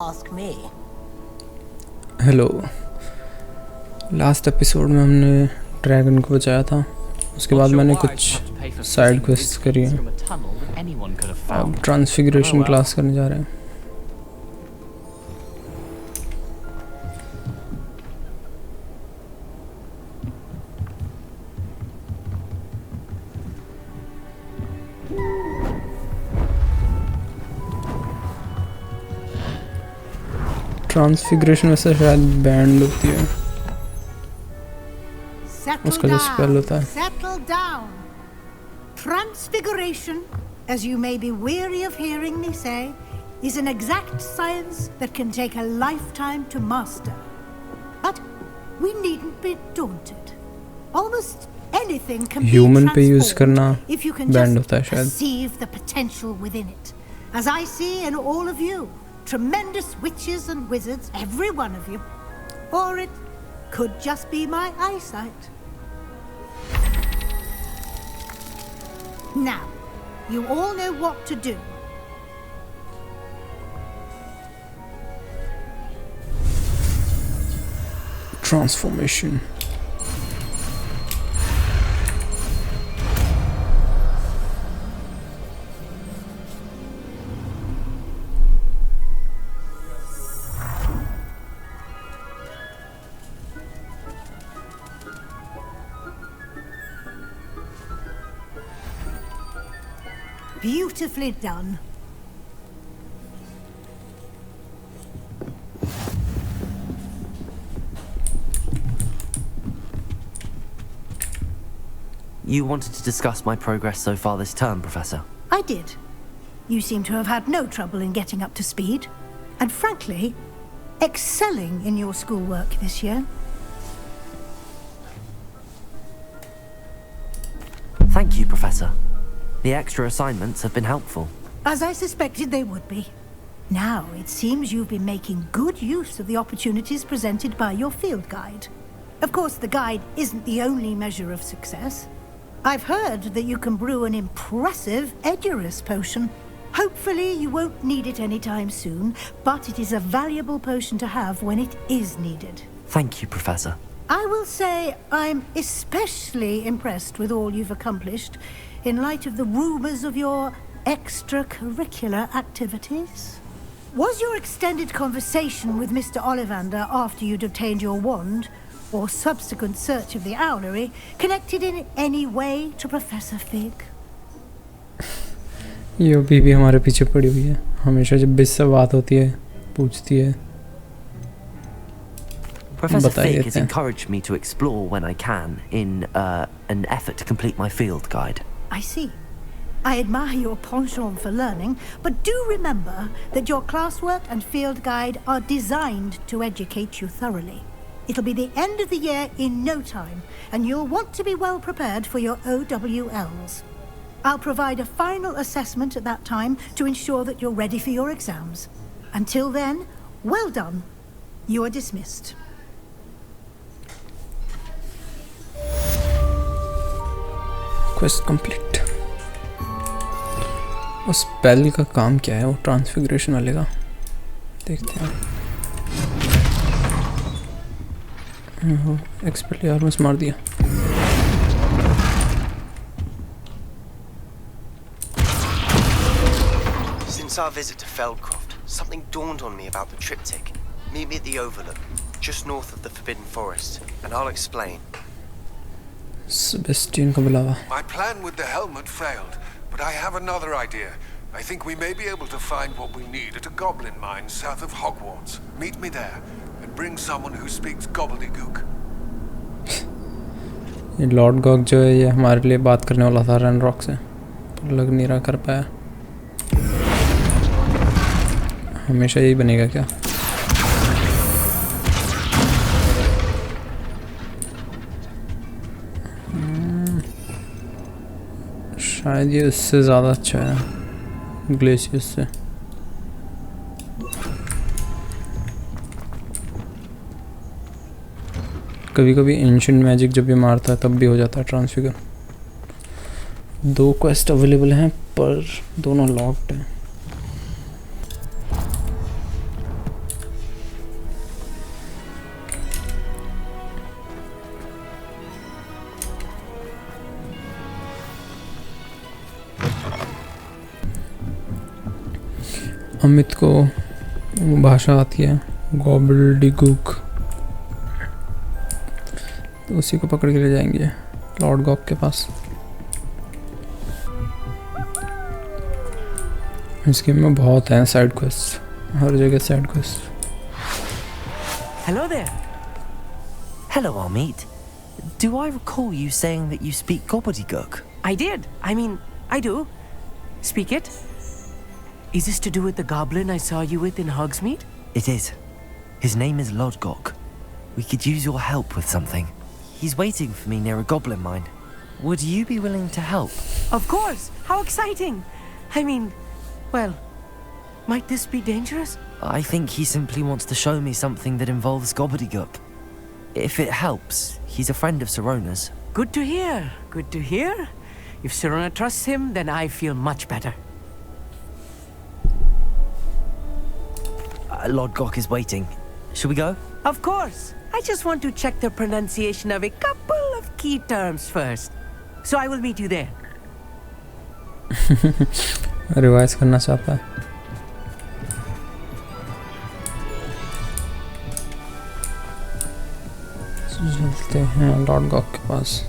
Ask me. Hello. Last episode में हमने dragon को बचाया था। उसके बाद मैंने कुछ साइड क्वेस्ट्स करी हैं। अब ट्रांसफिगरेशन क्लास करने जा रहे हैं। ट्रांसफिगरेशन वैसे शायद बैंड होती है, उसका जो स्पेल होता है। Settle down. Transfiguration, as you may be weary of hearing me say, is an exact science that can take a lifetime to master. But we needn't be daunted. Almost anything can Human be पे use करना transformed if you can band just होता है शायद। perceive the potential within it. As I see in all of you, tremendous witches and wizards, every one of you. Or it could just be my eyesight. Now, you all know what to do. Transformation. Beautifully done. You wanted to discuss my progress so far this term, Professor. I did. You seem to have had no trouble in getting up to speed, and frankly, excelling in your schoolwork this year. Thank you, Professor. The extra assignments have been helpful. As I suspected they would be. Now, it seems you've been making good use of the opportunities presented by your field guide. Of course, the guide isn't the only measure of success. I've heard that you can brew an impressive Edurus potion. Hopefully, you won't need it anytime soon, but it is a valuable potion to have when it is needed. Thank you, Professor. I will say I'm especially impressed with all you've accomplished in light of the rumors of your extracurricular activities. Was your extended conversation with Mr. Ollivander after you'd obtained your wand, or subsequent search of the owlery, connected in any way to Professor Fig? ये अभी भी हमारे पीछे पड़ी हुई है। हमेशा जब भी इससे बात होती है पूछती है। Professor Fig has encouraged me to explore when I can in an effort to complete my field guide. I see. I admire your penchant for learning, but do remember that your classwork and field guide are designed to educate you thoroughly. It'll be the end of the year in no time, and you'll want to be well prepared for your OWLs. I'll provide a final assessment at that time to ensure that you're ready for your exams. Until then, well done. You are dismissed. Quest complete. उस spell का काम क्या है वो transfiguration वाले का, देखते हैं। एक्सपर्टली ऑलमोस्ट मार दिया। Since our visit to Feldcroft, something dawned on me about the triptych. Meet me at the Overlook, just north of the Forbidden Forest, and I'll explain. Sebastian का बुलावा। My plan with the helmet failed, but I have another idea. I think we may be able to find what we need at a goblin mine south of Hogwarts. Meet me there, and bring someone who speaks gobbledygook. ये Lord Gogh जो है ये हमारे लिए बात करने वाला था रन रॉक से, पर लग नहीं रहा कर पाया। हमेशा यही बनेगा क्या? शायद ये उससे ज़्यादा अच्छा है ग्लेशियस से। कभी कभी एंशिएंट मैजिक जब भी मारता है तब भी हो जाता है ट्रांसफिगर। 2 क्वेस्ट अवेलेबल हैं पर दोनों लॉक्ड हैं। अमित को भाषा आती है गॉबल्डिगुक, तो उसी को पकड़ के ले जाएंगे लॉर्ड गॉक के पास। इस गेम में बहुत हैं साइड क्वेस्ट, हर जगह side quest. Hello there. Hello, Amit. Do I recall you saying that you speak gobbledygook? I did. I mean, I do. Speak it. Is this to do with the goblin I saw you with in Hogsmeade? It is. His name is Lodgok. We could use your help with something. He's waiting for me near a goblin mine. Would you be willing to help? Of course. How exciting. I mean, well, might this be dangerous? I think he simply wants to show me something that involves gobbledygook. If it helps, he's a friend of Sirona's. Good to hear. Good to hear. If Sirona trusts him, then I feel much better. Lodgok is waiting. Should we go? Of course. I just want to check the pronunciation of a couple of key terms first. So I will meet you there. Revise करना चाहता है। चलते हैं Lord Gogh के पास।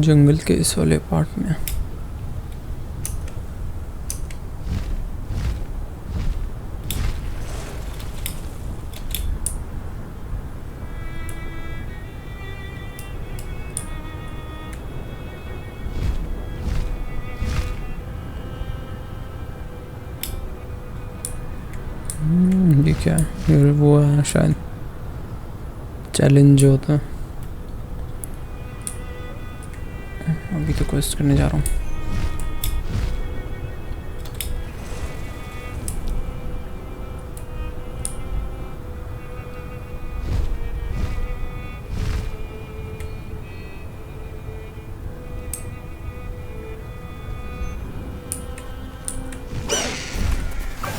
जंगल के इस वाले part में ये क्या है? ये वो है शायद चैलेंज जो होता है। अभी तो क्वेस्ट करने जा रहा हूँ।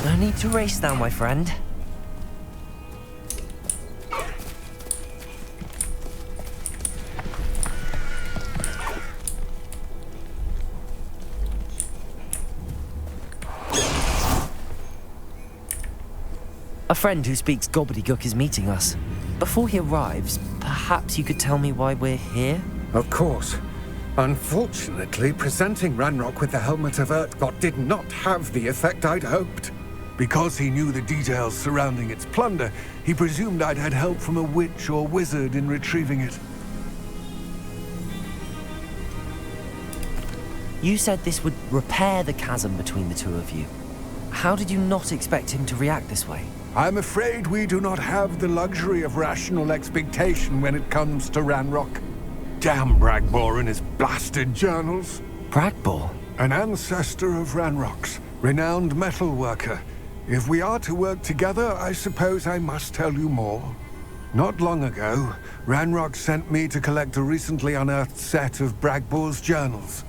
No need to race now, my friend. A friend who speaks gobbledygook is meeting us. Before he arrives, perhaps you could tell me why we're here? Of course. Unfortunately, presenting Ranrock with the Helmet of Urtkot did not have the effect I'd hoped. Because he knew the details surrounding its plunder, he presumed I'd had help from a witch or wizard in retrieving it. You said this would repair the chasm between the two of you. How did you not expect him to react this way? I'm afraid we do not have the luxury of rational expectation when it comes to Ranrock. Damn Bragbor and his blasted journals. Bragbor? An ancestor of Ranrock's, renowned metal worker. If we are to work together, I suppose I must tell you more. Not long ago, Ranrock sent me to collect a recently unearthed set of Bragbor's journals.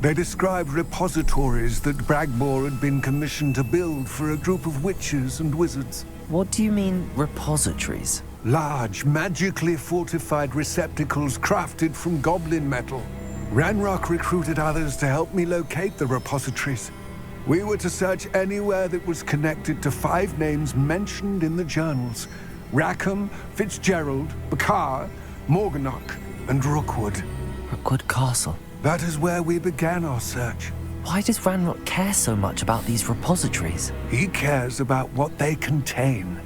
They described repositories that Bragbor had been commissioned to build for a group of witches and wizards. What do you mean, repositories? Large, magically fortified receptacles crafted from goblin metal. Ranrock recruited others to help me locate the repositories. We were to search anywhere that was connected to 5 names mentioned in the journals: Rackham, Fitzgerald, Bakar, Morganach, and Rookwood. Rookwood Castle. That is where we began our search. Why does Ranrock care so much about these repositories? He cares about what they contain.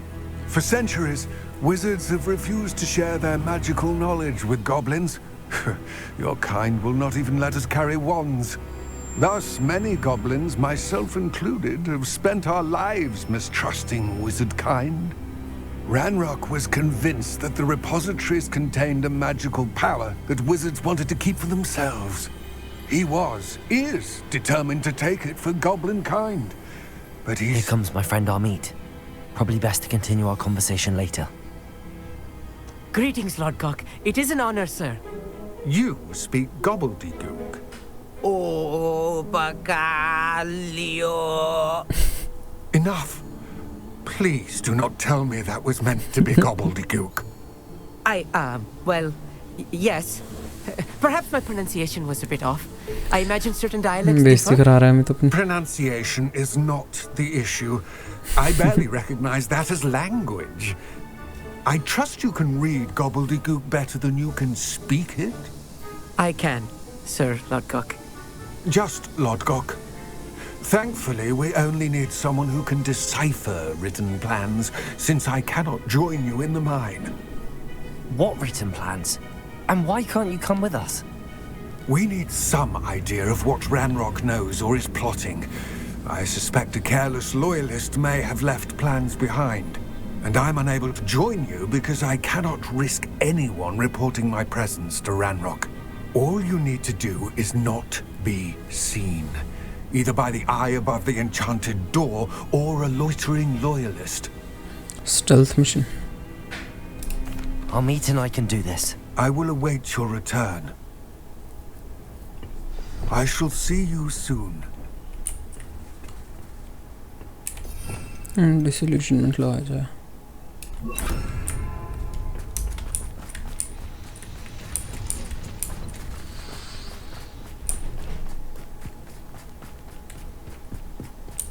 For centuries, wizards have refused to share their magical knowledge with goblins. Your kind will not even let us carry wands. Thus, many goblins, myself included, have spent our lives mistrusting wizard kind. Ranrock was convinced that the repositories contained a magical power that wizards wanted to keep for themselves. He is determined to take it for goblin kind. But Here he's... comes my friend Amit. Probably best to continue our conversation later. Greetings, Lord Gok. It is an honor, sir. You speak gobbledygook. Oh, Bagalio. Enough. Please do not tell me that was meant to be gobbledygook. Yes. Perhaps my pronunciation was a bit off. I imagine certain dialects बेइज्जती differ. करा रहा है मैं तो अपनी Pronunciation is not the issue. I barely recognize that as language. I trust you can read gobbledygook better than you can speak it? I can, sir, Lord Gok. Just Lodgok. Thankfully, we only need someone who can decipher written plans, since I cannot join you in the mine. What written plans? And why can't you come with us? We need some idea of what Ranrock knows or is plotting. I suspect a careless loyalist may have left plans behind. And I'm unable to join you because I cannot risk anyone reporting my presence to Ranrock. All you need to do is not be seen. Either by the eye above the enchanted door or a loitering loyalist. stealth mission. Amit and I can do this. I will await your return. I shall see you soon. Disillusionment लगा जाए.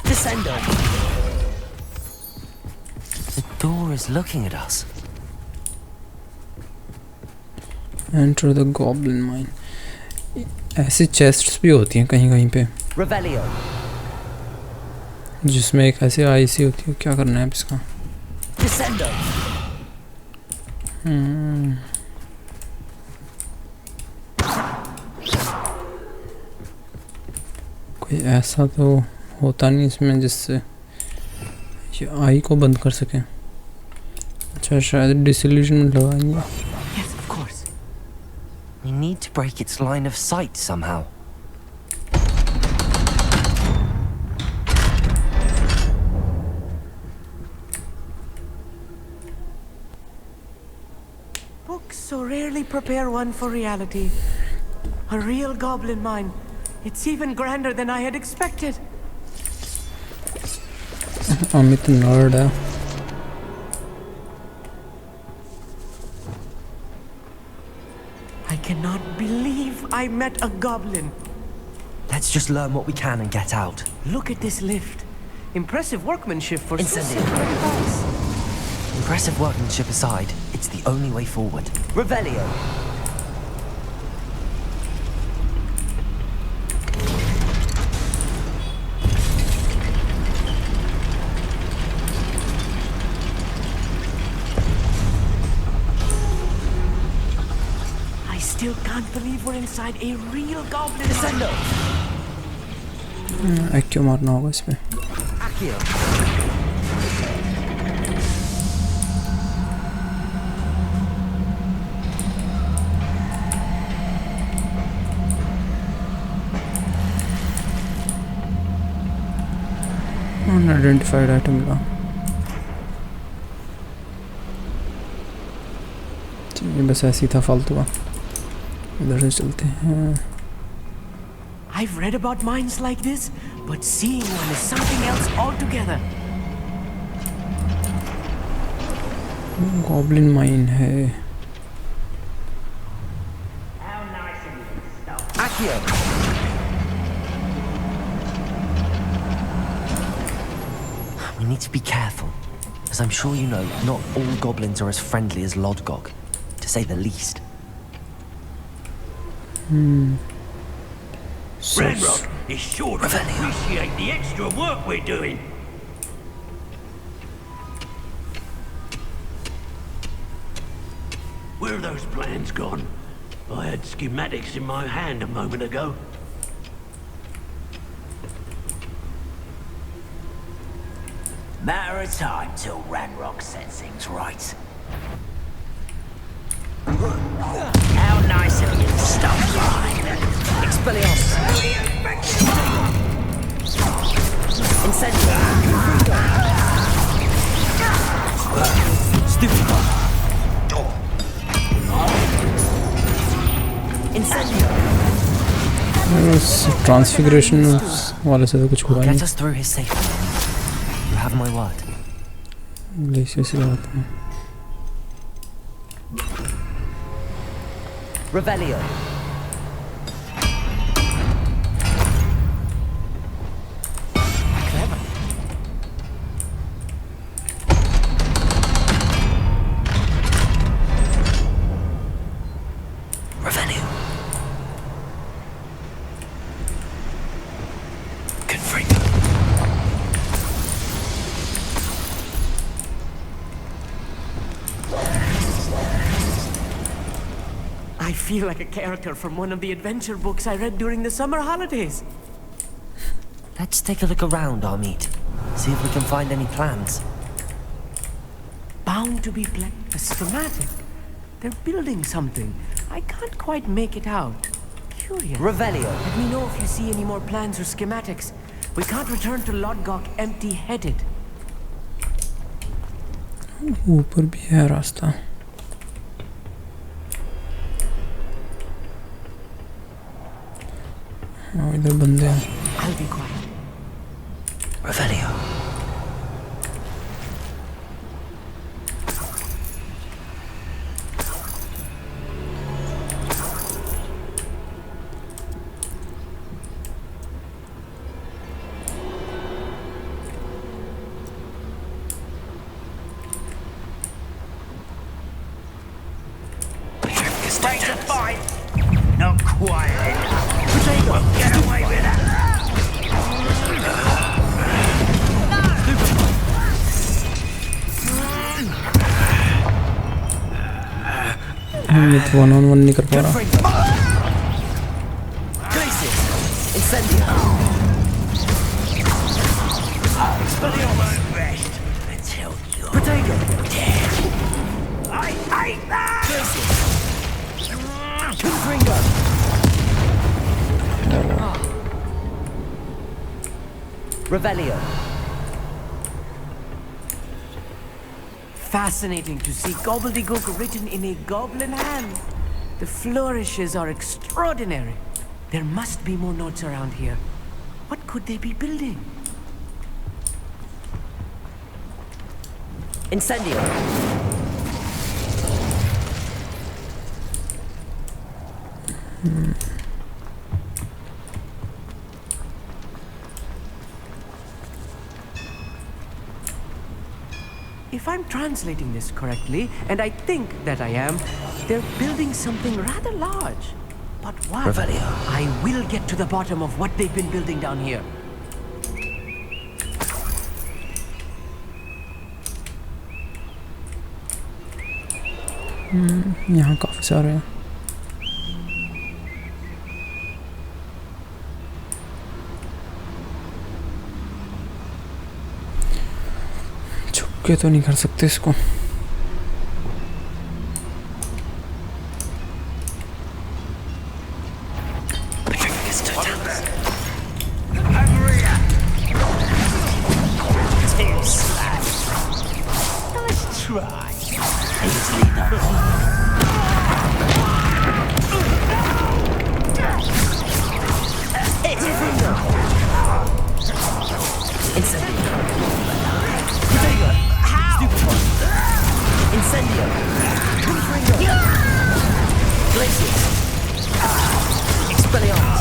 Descendo. The door is looking at us. Enter the goblin mine. ऐसी chests भी होती हैं कहीं कहीं पे Revelio. जिसमें एक ऐसी आईसी होती है. क्या करना है अब इसका? Descendo. कोई ऐसा तो होता नहीं इसमें जिससे ये आई को बंद कर सके. अच्छा शायद डिसइल्यूजनमेंट लगाएंगे. Yes, of course. We need to break its line of sight somehow. Books so rarely prepare one for reality. A real goblin mine. It's even grander than I had expected. Amit nerd है. I cannot believe I met a goblin. Let's just learn what we can and get out. Look at this lift. Impressive workmanship for Incendio. Impressive workmanship aside, it's the only way forward. Revelio. I still can't believe we're inside a real goblin Descendo. Active मारना होगा इसमें. Accio. Unidentified item मिला. ये बस ऐसी था फालतू का. इधर से चलते हैं. I've read about mines like this, but seeing one is something else altogether. Goblin mine है. Accio. We need to be careful. As I'm sure you know, not all goblins are as friendly as Lodgok, to say the least. Ranrock is sure to appreciate the extra work we're doing. Where are those plans gone? I had schematics in my hand a moment ago. Matter of time till Ranrock sets things right. How nice of you to stop by. Expelliarmus! Incendio! Stupefy! Incendio! Transfiguration वाले से तो कुछ हुआ Get नहीं। us through his safety. You have my word. Glacier से बात है। Revelio. Clever. Revelio. Confringo. I feel like a character from one of the adventure books I read during the summer holidays. Let's take a look around, Armid. See if we can find any plans. Bound to be a schematic. They're building something. I can't quite make it out. Curious. Revelio. Let me know if you see any more plans or schematics. We can't return to Lodgok empty-headed. ऊपर भी है रास्ता। हाँ इधर बंदे हैं। I'll be quiet. Revelio. Not quite. Won't get away with that. ये तो 1-on-1 नहीं कर पा रहा। Incendio. Rest until you're Protego. dead. I hate that! Confringo. Revelio. Fascinating to see gobbledygook written in a goblin hand. The flourishes are extraordinary. There must be more notes around here. What could they be building? Incendio. If I'm translating this correctly, and I think that I am, they're building something rather large. But what? Revelio. I will get to the bottom of what they've been building down here. यहाँ काफी सारे हैं। छुप के तो नहीं कर सकते इसको। Incendio. Glacius. Expelliarmus.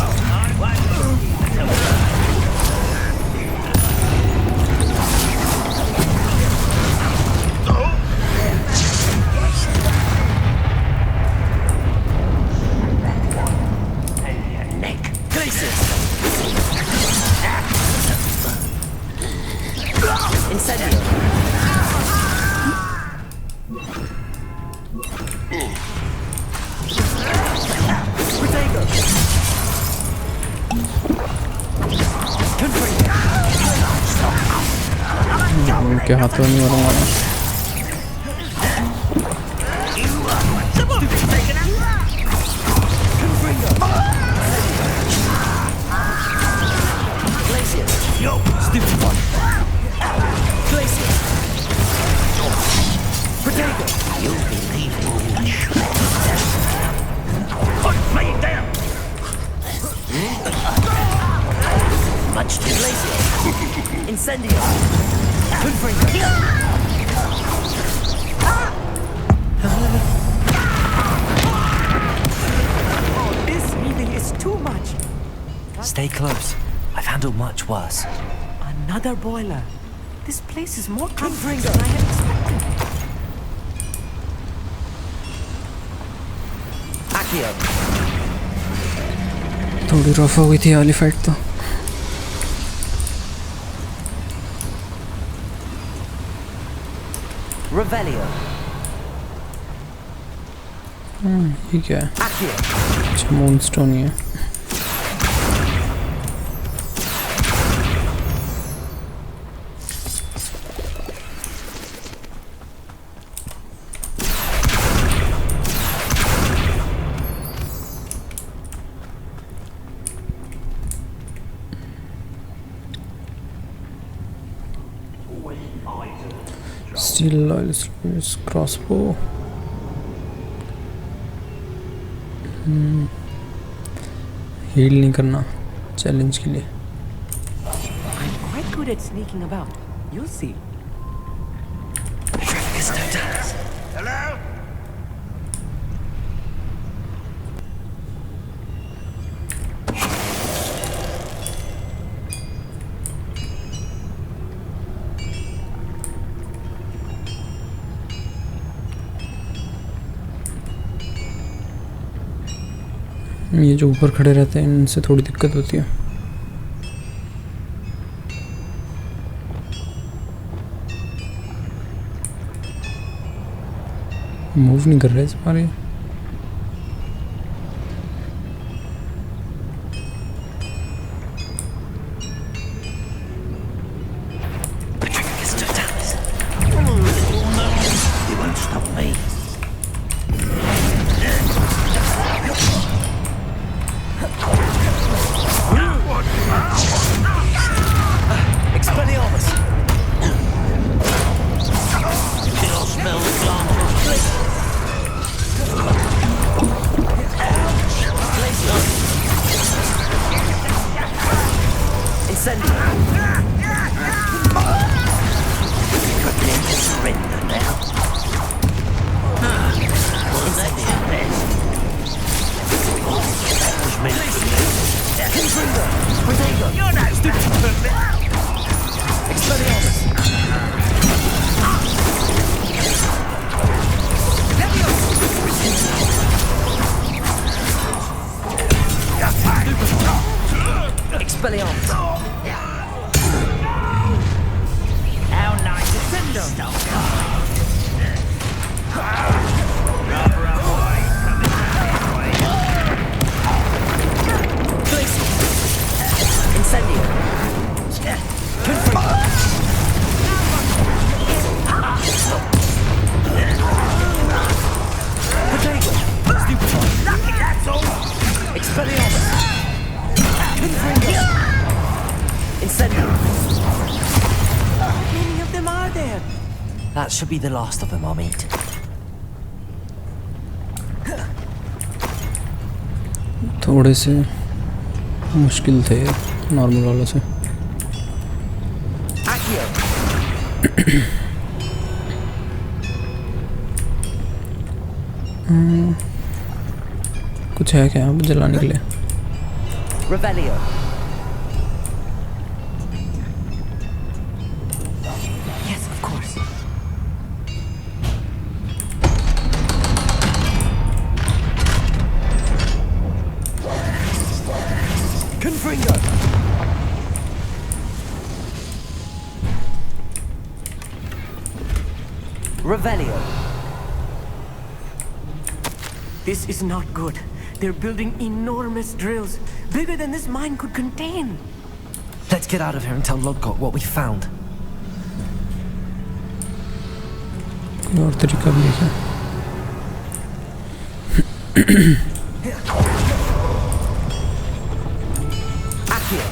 उनके हाथों में मरूंगा। Stupid one. Glacier. Potato. You'll be leaving me put me down! Much too Glacier. Incendio. Confringo. Oh, this healing is too much. Stay close. I've handled much worse. Another boiler. This place is more complex than I had expected. Accio. थोड़ी rough हो गई थी वाली fight तो। Revelio. ये क्या है? Accio. अच्छा मूनस्टोन ही है। Steel loyal crossbow. हील नहीं करना चैलेंज के लिए। I'm quite good at sneaking about. You'll see. Hello? ये जो ऊपर खड़े रहते हैं इनसे थोड़ी दिक्कत होती है। मूव नहीं कर रहे इस बार ये। You won't stop me. Expelliarmus. You'll smell the plant. Incendio. Preparing to surrender now. Wasn't that the best? That was meant for me. Confringo. Potato. You're no stupid. Expelliarmus. Expelliarmus. How nice to send them. Glacier. Incendio. Confringo. Potato. Stupid one. Lucky, that's all. Expelliarmus. Confringo. Incendio. How many of them are there? That should be the last of them I'll meet. थोड़े से मुश्किल थे normal वालों से। Accio. कुछ है क्या अब जलाने के लिए? Revelio. Yes, of course. Confringo. Revelio. This is not good. They're building enormous drills, bigger than this mine could contain. Let's get out of here and tell Lodgok what we found. कोई और तरीका भी है? Accio.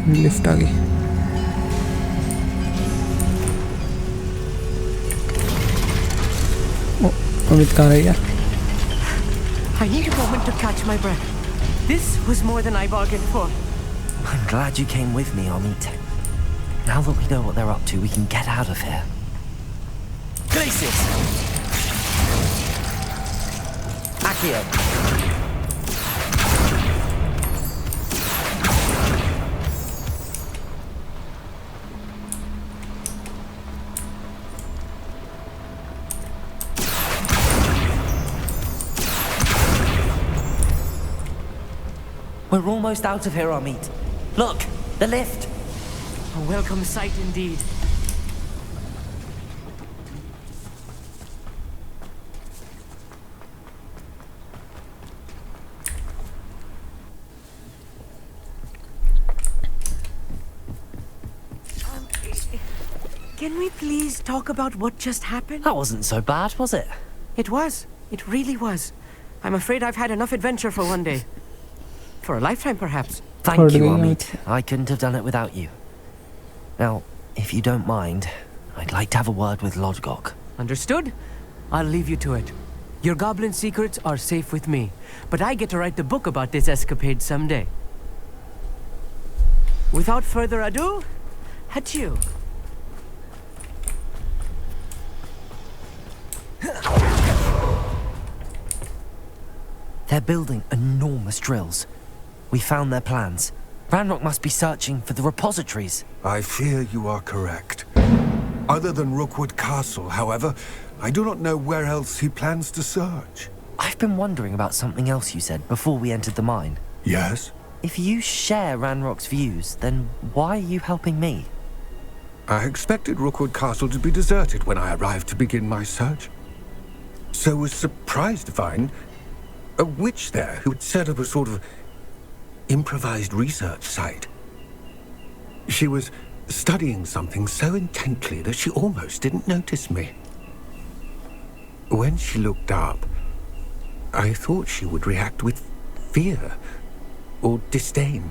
Lift आ गई। अमित कहाँ रह गया? I need a moment to catch my breath. This was more than I bargained for. I'm glad you came with me, Amit. Now that we know what they're up to, we can get out of here. Glacis! Accio! We're almost out of here, Amit. Look, the lift. A welcome sight indeed. Can we please talk about what just happened? That wasn't so bad, was it? It was. It really was. I'm afraid I've had enough adventure for one day. For a lifetime, perhaps. Thank you, Pardon me, Amit. I couldn't have done it without you. Now, if you don't mind, I'd like to have a word with Lodgok. Understood? I'll leave you to it. Your goblin secrets are safe with me, but I get to write the book about this escapade someday. Without further ado, adieu. They're building enormous drills. We found their plans. Ranrock must be searching for the repositories. I fear you are correct. Other than Rookwood Castle, however, I do not know where else he plans to search. I've been wondering about something else you said before we entered the mine. Yes? If you share Ranrock's views, then why are you helping me? I expected Rookwood Castle to be deserted when I arrived to begin my search. So was surprised to find a witch there who had set up a sort of improvised research site. She was studying something so intently that she almost didn't notice me. When she looked up, I thought she would react with fear or disdain.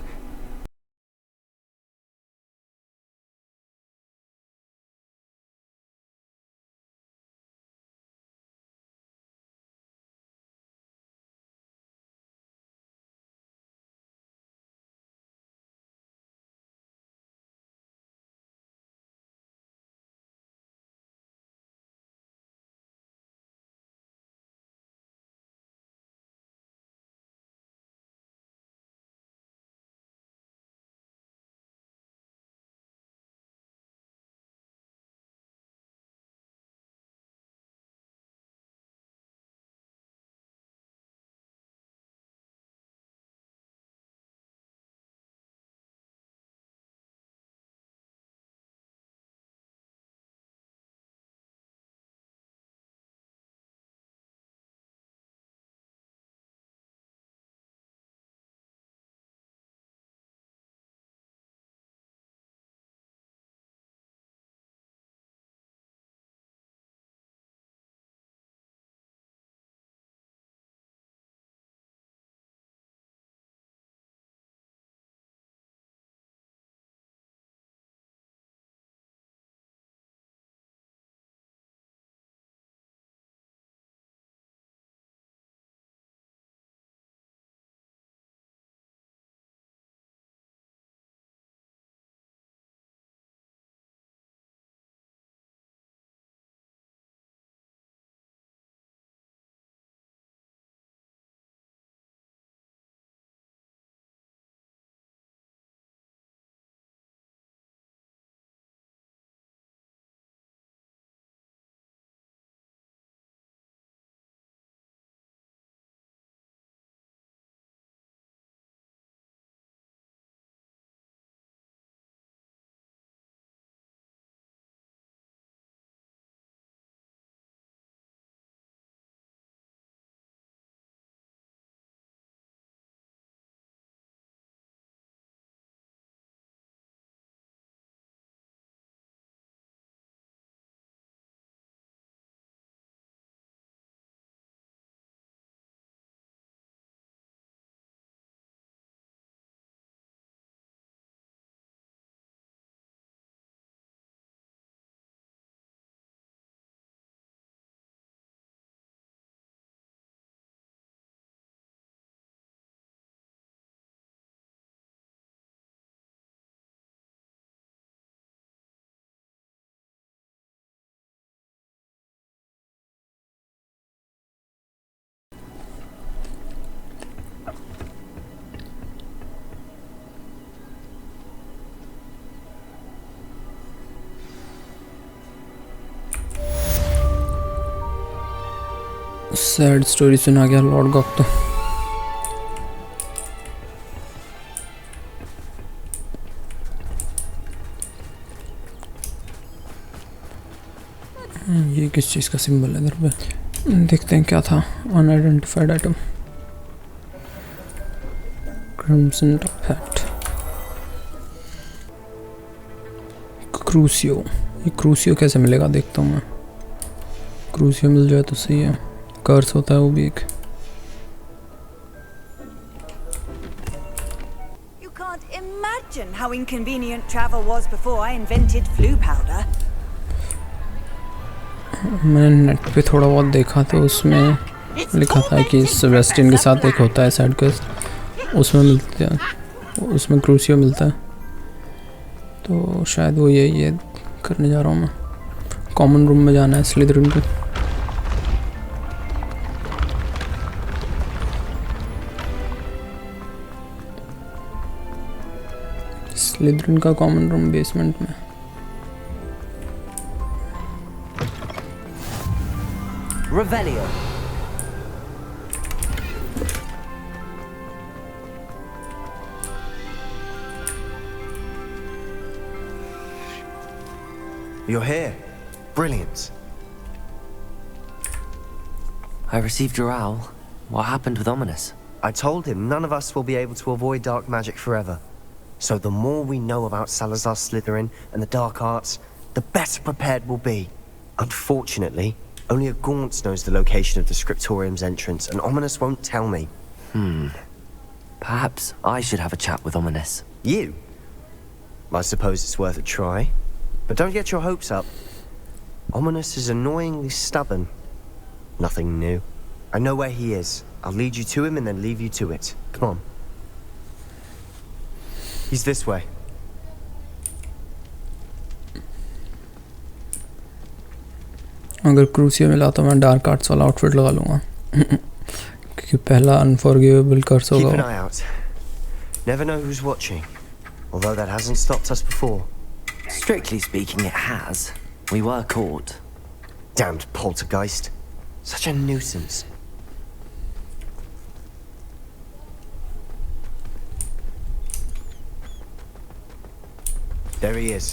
Sad story सुना गया Lord Gogh तो। ये किस चीज़ का symbol है इधर पे? देखते हैं क्या था। Unidentified item, crimson hat, Crucio. ये क्रूसियो कैसे मिलेगा देखता हूँ मैं। क्रूसियो मिल जाए तो सही है। कर्स होता है वो भी एक। You can't imagine how inconvenient travel was before I invented flu powder. मैंने नेट पे थोड़ा बहुत देखा तो उसमें लिखा था कि सेबेस्टियन के साथ एक होता है साइड क्वेस्ट, उसमें मिलते हैं, उसमें क्रूसियो मिलता है। तो शायद वो ये करने जा रहा हूँ मैं। कॉमन रूम में जाना है स्लिदरिन को। स्लिदरिन का कॉमन रूम बेसमेंट में। Revelio. You're here. Brilliant. I received your owl. What happened with Ominous? I told him none of us will be able to avoid dark magic forever. So the more we know about Salazar Slytherin and the dark arts, the better prepared we'll be. Unfortunately, only a Gaunt knows the location of the Scriptorium's entrance, and Ominous won't tell me. Perhaps I should have a chat with Ominous. You? I suppose it's worth a try. But don't get your hopes up. Ominous is annoyingly stubborn. Nothing new. I know where he is. I'll lead you to him and then leave you to it. Come on. He's this way. अगर क्रूसियो मिला तो मैं dark arts वाला outfit लगा लूँगा क्योंकि पहला unforgivable कर्स होगा। Keep an eye out. Never know who's watching. Although that hasn't stopped us before. Strictly speaking, it has. We were caught. Damned poltergeist. Such a nuisance. There he is.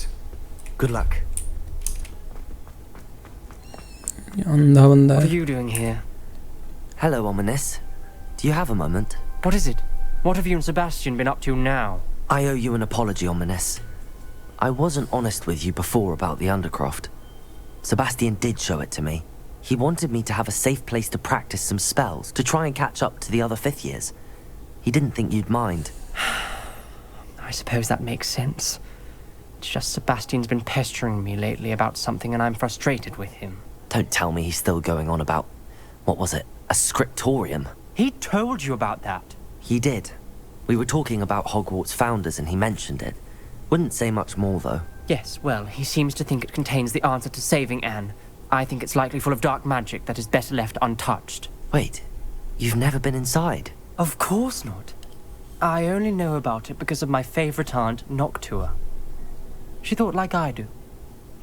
Good luck. अंधा बंदा What है। are you doing here? Hello, Ominous. Do you have a moment? What is it? What have you and Sebastian been up to now? I owe you an apology, Ominous. I wasn't honest with you before about the Undercroft. Sebastian did show it to me. He wanted me to have a safe place to practice some spells, to try and catch up to the other fifth years. He didn't think you'd mind. I suppose that makes sense. It's just Sebastian's been pestering me lately about something and I'm frustrated with him. Don't tell me he's still going on about, what was it, a scriptorium? He told you about that? He did. We were talking about Hogwarts founders and he mentioned it. Wouldn't say much more though. Yes, well, he seems to think it contains the answer to saving Anne. I think it's likely full of dark magic that is better left untouched. Wait, you've never been inside? Of course not. I only know about it because of my favourite aunt, Noctua. She thought like I do.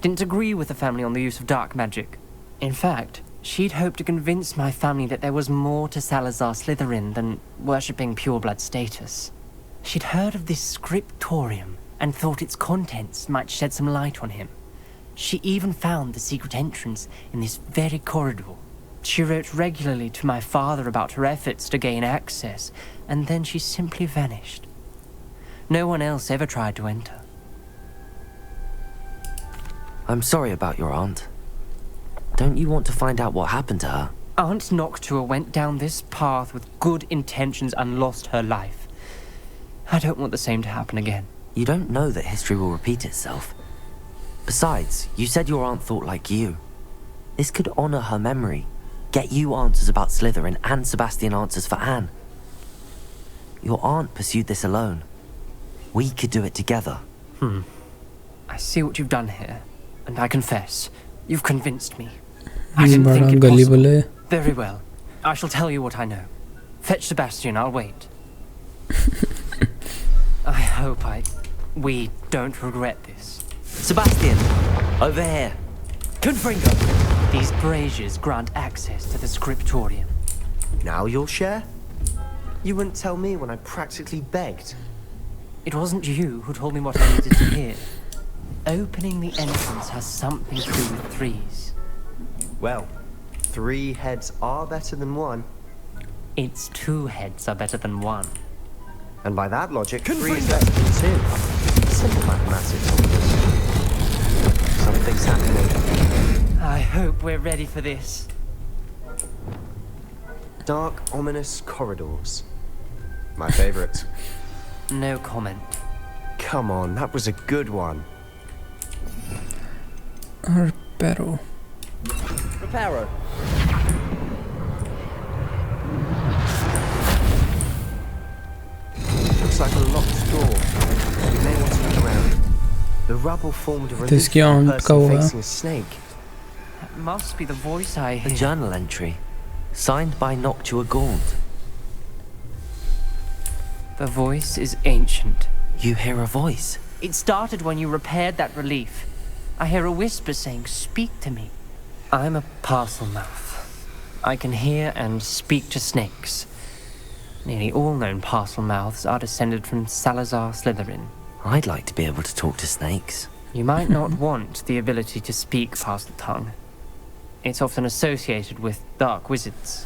Didn't agree with the family on the use of dark magic. In fact, she'd hoped to convince my family that there was more to Salazar Slytherin than worshipping pureblood status. She'd heard of this scriptorium and thought its contents might shed some light on him. She even found the secret entrance in this very corridor. She wrote regularly to my father about her efforts to gain access, and then she simply vanished. No one else ever tried to enter. I'm sorry about your aunt. Don't you want to find out what happened to her? Aunt Noctua went down this path with good intentions and lost her life. I don't want the same to happen again. You don't know that history will repeat itself. Besides, you said your aunt thought like you. This could honor her memory. Get you answers about Slytherin and Sebastian answers for Anne. Your aunt pursued this alone. We could do it together. I see what you've done here, and I confess, you've convinced me. I didn't think it गली possible. बोले। Very well. I shall tell you what I know. Fetch Sebastian, I'll wait. I hope we don't regret this. Sebastian! Over here! Confringo! These braziers grant access to the scriptorium. Now you'll share? You wouldn't tell me when I practically begged. It wasn't you who told me what I needed to hear. Opening the entrance has something to do with threes. Well, 3 heads are better than 1. It's 2 heads are better than 1. And by that logic, 3 is better than 2. Simple mathematics. Something's happening. I hope we're ready for this. Dark, ominous corridors. My favorite. No comment. Come on, that was a good one. Reparo. Reparo. Looks like a locked door. We may want to look around. The rubble formed a relief इसकी of a आंख का person हुआ facing a snake. That must be the voice I A hear. journal entry, signed by Noctua Gaunt. The voice is ancient. You hear a voice. It started when you repaired that relief. I hear a whisper saying, "Speak to me." I'm a parcel mouth. I can hear and speak to snakes. Nearly all known parcel mouths are descended from Salazar Slytherin. I'd like to be able to talk to snakes. You might not want the ability to speak parcel tongue. It's often associated with dark wizards.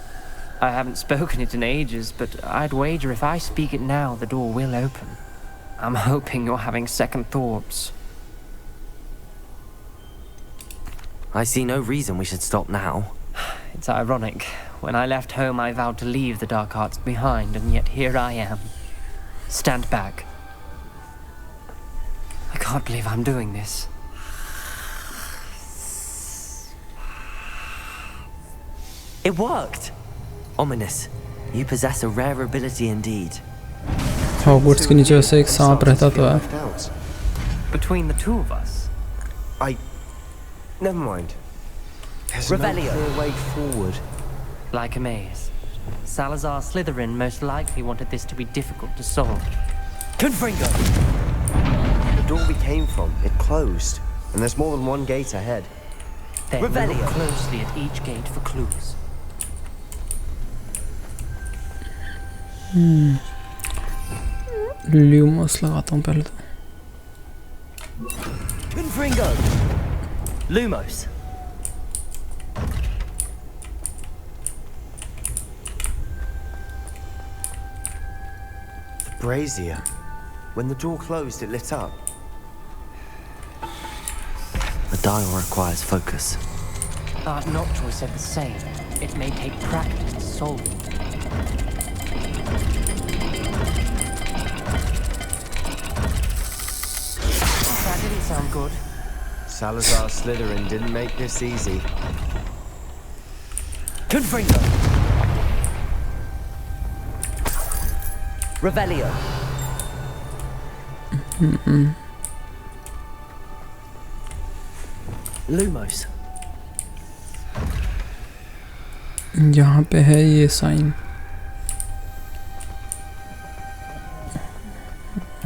I haven't spoken it in ages, but I'd wager if I speak it now, the door will open. I'm hoping you're having second thoughts. I see no reason we should stop now. It's ironic. When I left home, I vowed to leave the dark arts behind, and yet here I am. Stand back. I can't believe I'm doing this. It worked! Ominous. You possess a rare ability indeed. Hogwarts के नीचे वैसे एक सांप रहता तो है. Between the two of us? Never mind. There's Revelio. no clear way forward. Like a maze. Salazar Slytherin most likely wanted this to be difficult to solve. Confringo! The door we came from, it closed. And there's more than one gate ahead. Then Revelio. look closely at each gate for clues. ल्यूमस लगाता हूँ पहले तो. Confringo! Lumos. The brazier. When the door closed, it lit up. The dial requires focus. Art Noctua said the same. It may take practice to solve it. That didn't sound good. Salazar Slytherin didn't make this easy. Confringo. Revelio. Lumos. यहाँ पे है ये sign.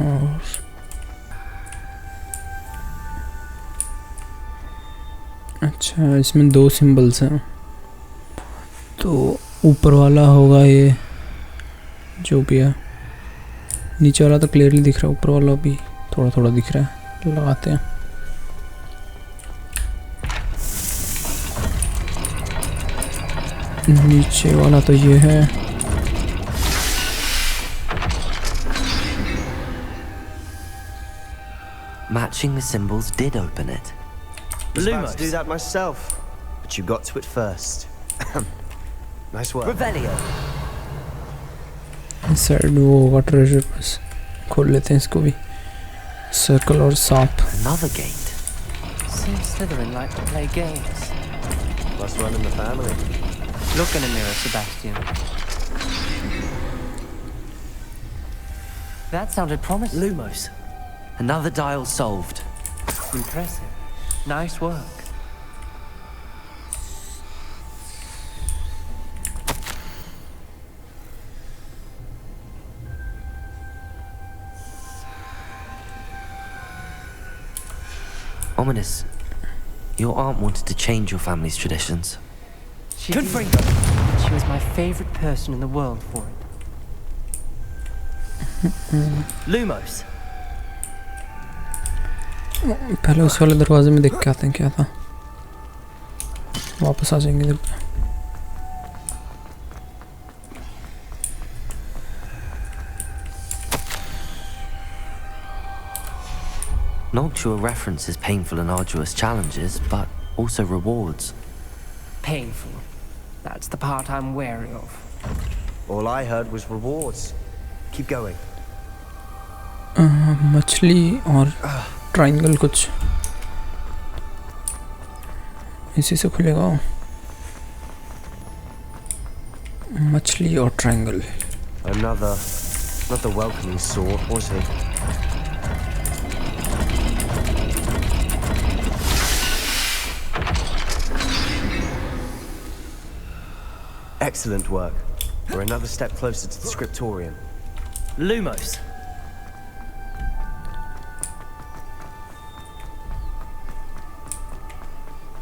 और अच्छा, इसमें 2 symbols हैं. तो ऊपर वाला होगा ये जो भी है. नीचे वाला तो क्लियरली दिख रहा है, ऊपर वाला भी थोड़ा थोड़ा दिख रहा है. लगाते हैं. नीचे वाला तो ये है. Matching the symbols did open it. I was about to do that myself, but you got to it first. Nice work. Revelio. Side वो होगा ट्रेजर. बस खोल लेते हैं इसको भी. सर्कल और सांप. Another gate. Seems Slytherin like to play games. Must run in the family. Look in a mirror, Sebastian. That sounded promising. Lumos. Another dial solved. Impressive. Nice work. Ominous. Your aunt wanted to change your family's traditions. She did. She was my favorite person in the world for it. Lumos. पहले उस वाले दरवाजे में देख के आते हैं क्या था. वापस आ जाएंगे इधर. Noctua references painful and arduous challenges, but also rewards. Painful. That's the part I'm wary of. All I heard was rewards. Keep going. मछली और ट्रायंगल कुछ इसी से खुलेगा. मछली और triangle. Another welcoming sword, was he? Excellent work. We're another step closer to the scriptorium. Lumos.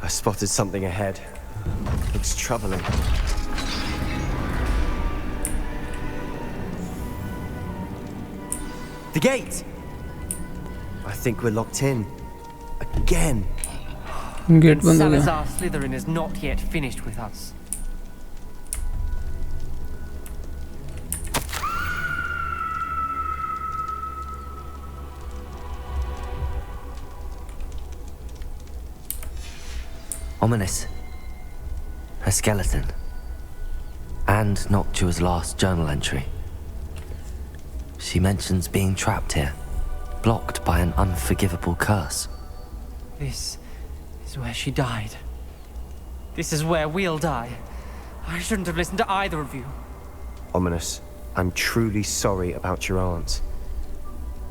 I spotted something ahead. Looks troubling. The gate! I think we're locked in. Again. Gate बंद हो गया. Salazar Slytherin is not yet finished with us. Ominous. A skeleton. And Noctua's last journal entry. She mentions being trapped here, blocked by an unforgivable curse. This is where she died. This is where we'll die. I shouldn't have listened to either of you. Ominous, I'm truly sorry about your aunt.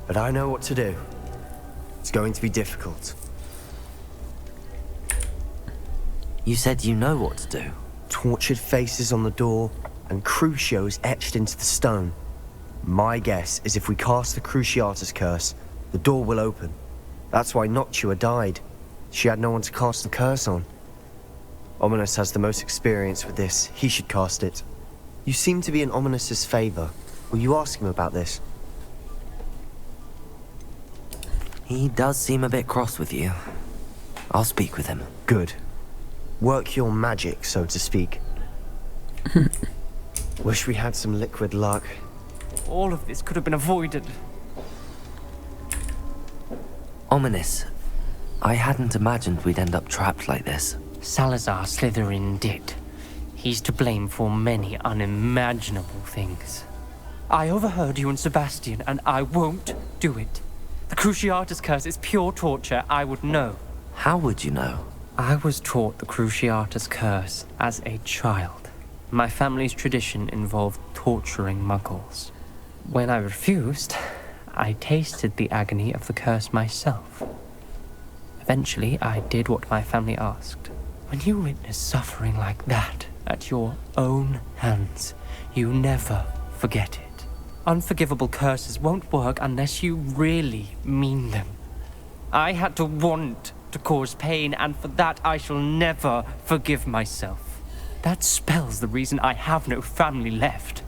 But I know what to do. It's going to be difficult. You said you know what to do. Tortured faces on the door and Crucios etched into the stone. My guess is if we cast the Cruciatus curse, the door will open. That's why Noctua died. She had no one to cast the curse on. Ominous has the most experience with this. He should cast it. You seem to be in Ominous's favor. Will you ask him about this? He does seem a bit cross with you. I'll speak with him. Good. Work your magic, so to speak. Wish we had some liquid luck. All of this could have been avoided. Ominous. I hadn't imagined we'd end up trapped like this. Salazar Slytherin did. He's to blame for many unimaginable things. I overheard you and Sebastian, and I won't do it. The Cruciatus curse is pure torture. I would know. How would you know? I was taught the Cruciatus curse as a child. My family's tradition involved torturing muggles. When I refused, I tasted the agony of the curse myself. Eventually, I did what my family asked. When you witness suffering like that at your own hands, you never forget it. Unforgivable curses won't work unless you really mean them. I had to want to cause pain, and for that I shall never forgive myself. That spells the reason I have no family left.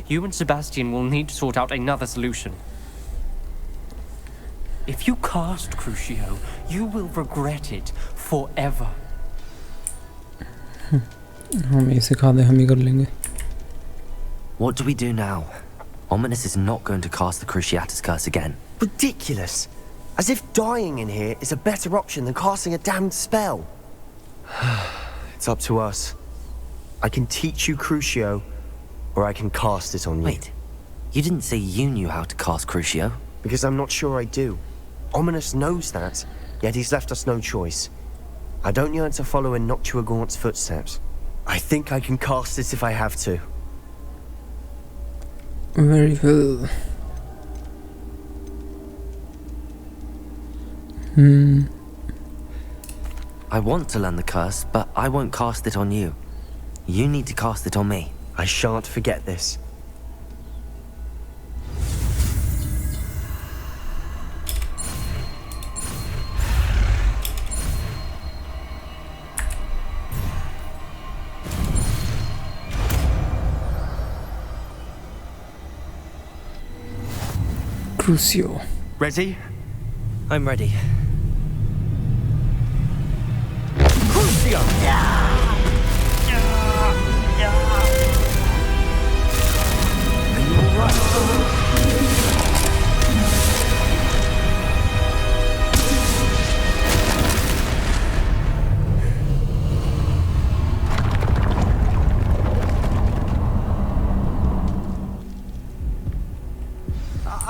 You and Sebastian will need to sort out another solution. If you cast Crucio, you will regret it forever. हम ये सिखा दे हम ही कर लेंगे. What do we do now? Ominous is not going to cast the Cruciatus curse again. Ridiculous! As if dying in here is a better option than casting a damned spell. It's up to us. I can teach you Crucio, or I can cast it on you. Wait, you didn't say you knew how to cast Crucio? Because I'm not sure I do. Ominous knows that, yet he's left us no choice. I don't yearn to follow in Noctua Gaunt's footsteps. I think I can cast it if I have to. Very well. I want to learn the curse, but I won't cast it on you. You need to cast it on me. I shan't forget this. Crucio. Ready? I'm ready. Crucio! Are you alright?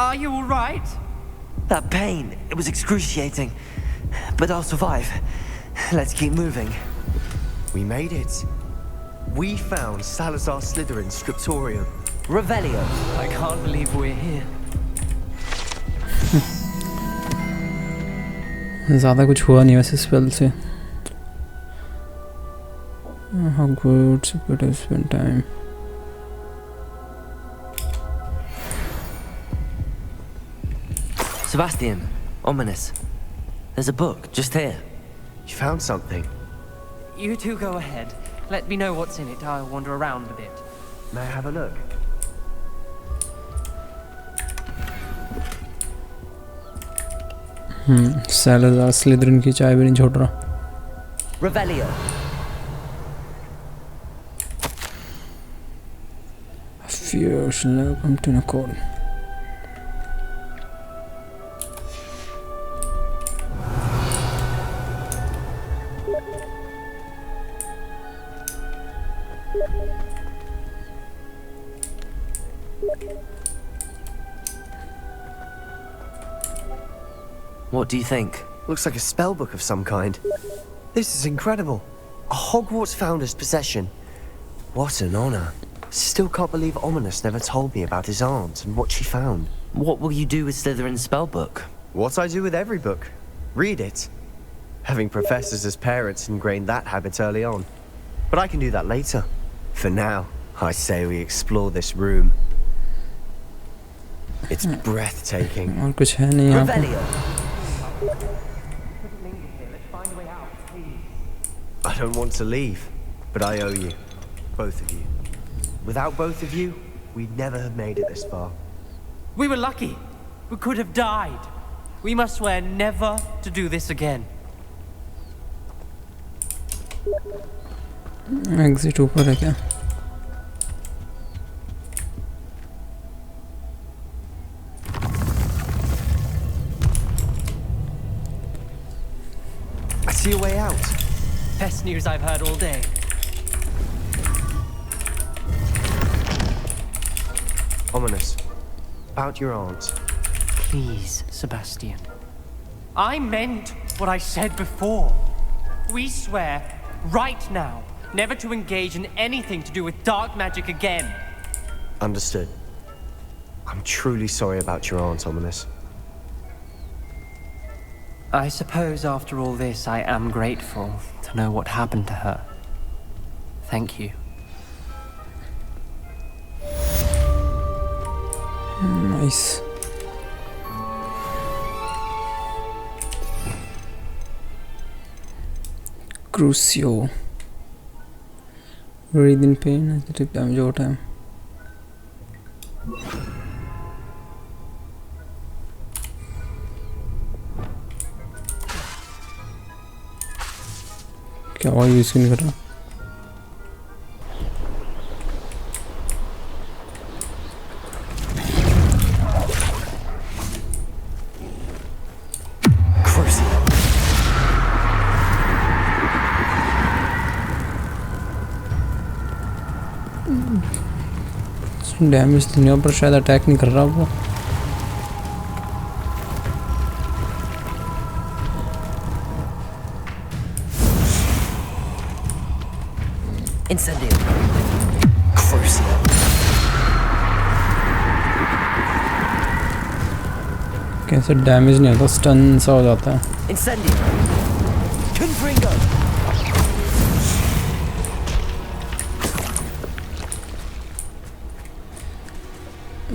Are you all right? That pain, it was excruciating. But I'll survive. Let's keep moving. We made it. We found Salazar Slytherin's scriptorium. Revelio. I can't believe we're here. ज़्यादा कुछ हुआ नहीं वैसे spell से. Hogwarts, better spend time. Sebastian, ominous. There's a book just here. You found something. You two go ahead. Let me know what's in it. I'll wander around a bit. May I have a look? Salazar Slytherin की चाय भी नहीं छोड़ रहा. Revelio. Fear shall never come to an accord. What do you think? Looks like a spell book of some kind. This is incredible. A Hogwarts founder's possession. What an honor. Still can't believe Ominous never told me about his aunt and what she found. What will you do with Slytherin's spellbook? What I do with every book. Read it. Having professors as parents ingrained that habit early on. But I can do that later. For now, I say we explore this room. It's breathtaking. और कुछ है नहीं यहाँ पे. Revelio. I don't want to leave, but I owe you. Both of you. Without both of you, we'd never have made it this far. We were lucky. We could have died. We must swear never to do this again. Exit ऊपर है क्या? I see a way out. Best news I've heard all day. Ominous. About your aunt. Please, Sebastian. I meant what I said before. We swear, right now, never to engage in anything to do with dark magic again. Understood. I'm truly sorry about your aunt, Ominous. I suppose after all this, I am grateful to know what happened to her. Thank you. Nice. Crucio. Breathing pain. Negative damage over time. क्या हुआ use क्यों नहीं कर रहा? Damage तो नहीं हो पर शायद अटैक नहीं कर रहा वो. Incendio. Crucio. कैसे डैमेज नहीं होता, स्टन सा हो जाता है. Incendio. Confringo.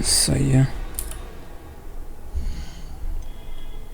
सही है.